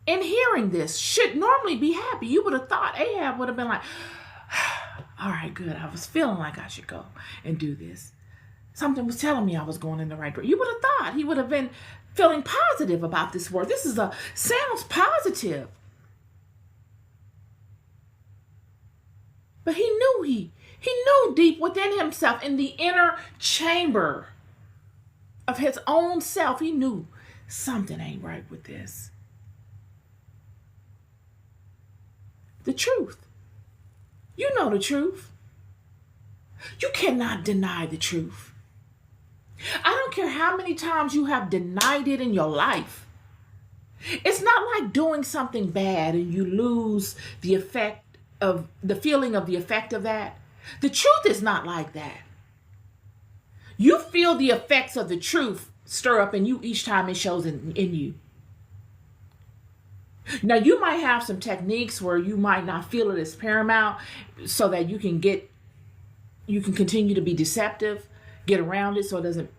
in hearing this, should normally be happy. You would have thought Ahab would have been like, all right, good. I was feeling like I should go and do this. Something was telling me I was going in the right direction. You would have thought he would have been feeling positive about this word. This sounds positive. But he knew deep within himself, in the inner chamber of his own self, he knew something ain't right with this. The truth. You know the truth. You cannot deny the truth. I don't care how many times you have denied it in your life. It's not like doing something bad and you lose the feeling of the effect of that. The truth is not like that. You feel the effects of the truth stir up in you each time it shows in you. Now, you might have some techniques where you might not feel it as paramount so that you can continue to be deceptive, get around it so it doesn't,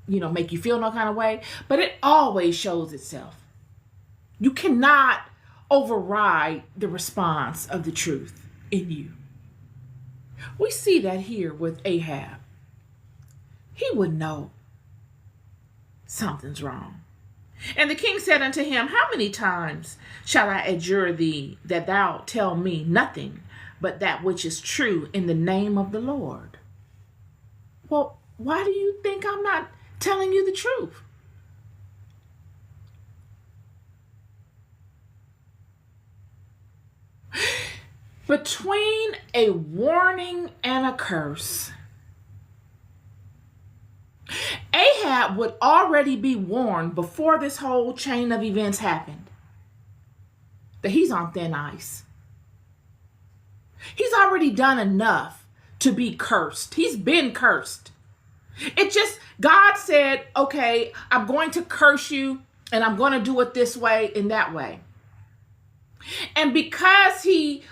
make you feel no kind of way. But it always shows itself. You cannot override the response of the truth in you. We see that here with Ahab. He would know something's wrong. And the king said unto him, how many times shall I adjure thee that thou tell me nothing but that which is true in the name of the Lord? Well, why do you think I'm not telling you the truth? Between a warning and a curse, Ahab would already be warned before this whole chain of events happened that he's on thin ice. He's already done enough to be cursed. He's been cursed. God said, okay, I'm going to curse you and I'm going to do it this way and that way. And because he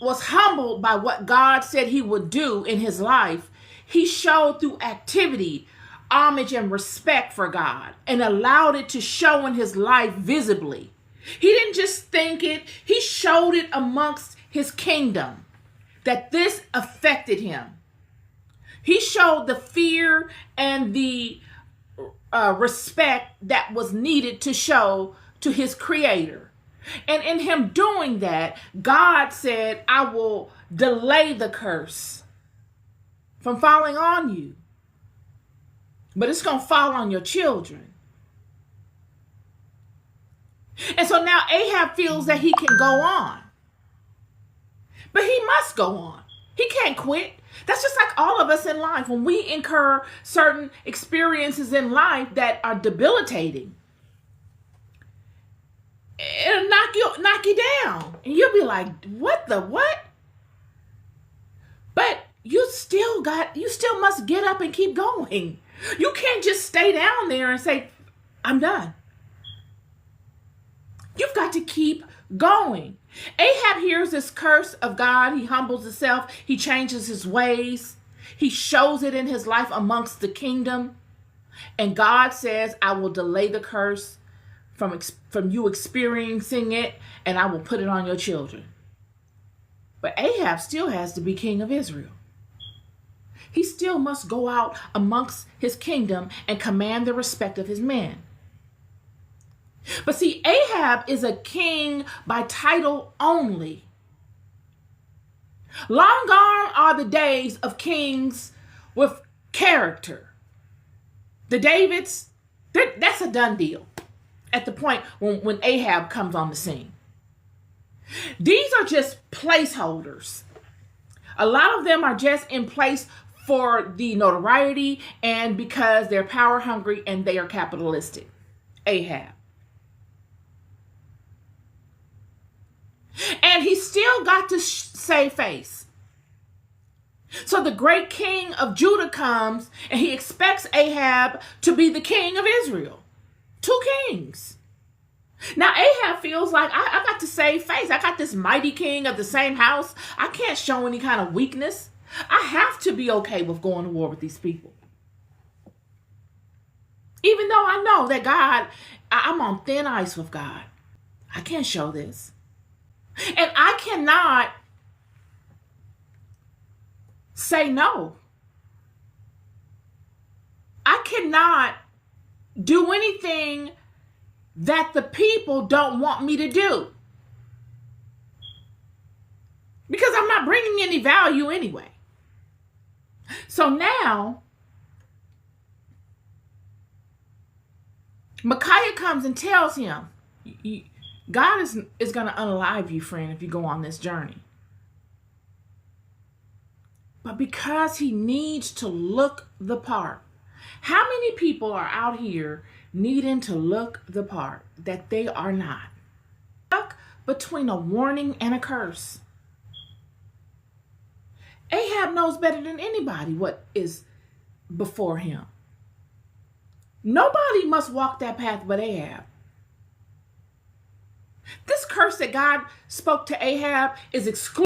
was humbled by what God said he would do in his life, he showed through activity homage and respect for God and allowed it to show in his life visibly. He didn't just think it, he showed it amongst his kingdom that this affected him. He showed the fear and the respect that was needed to show to his creator. And in him doing that, God said, I will delay the curse from falling on you. But it's going to fall on your children. And so now Ahab feels that he can go on. But he must go on. He can't quit. That's just like all of us in life. When we incur certain experiences in life that are debilitating, it'll knock you down. And you'll be like, what? But you still must get up and keep going. You can't just stay down there and say, I'm done. You've got to keep going. Ahab hears this curse of God. He humbles himself. He changes his ways. He shows it in his life amongst the kingdom. And God says, I will delay the curse from you experiencing it, and I will put it on your children. But Ahab still has to be king of Israel. He still must go out amongst his kingdom and command the respect of his men. But see, Ahab is a king by title only. Long gone are the days of kings with character. The Davids, that's a done deal at the point when Ahab comes on the scene. These are just placeholders. A lot of them are just in place for the notoriety and because they're power hungry and they are capitalistic. Ahab. And he still got to save face. So the great king of Judah comes and he expects Ahab to be the king of Israel. 2 kings. Now Ahab feels like I got to save face. I got this mighty king of the same house. I can't show any kind of weakness. I have to be okay with going to war with these people. Even though I know that I'm on thin ice with God. I can't show this. And I cannot say no. I cannot do anything that the people don't want me to do. Because I'm not bringing any value anyway. So now, Micaiah comes and tells him, God is going to unalive you, friend, if you go on this journey. But because he needs to look the part. How many people are out here needing to look the part that they are not? Stuck between a warning and a curse. Ahab knows better than anybody what is before him. Nobody must walk that path but Ahab. This curse that God spoke to Ahab is exclusive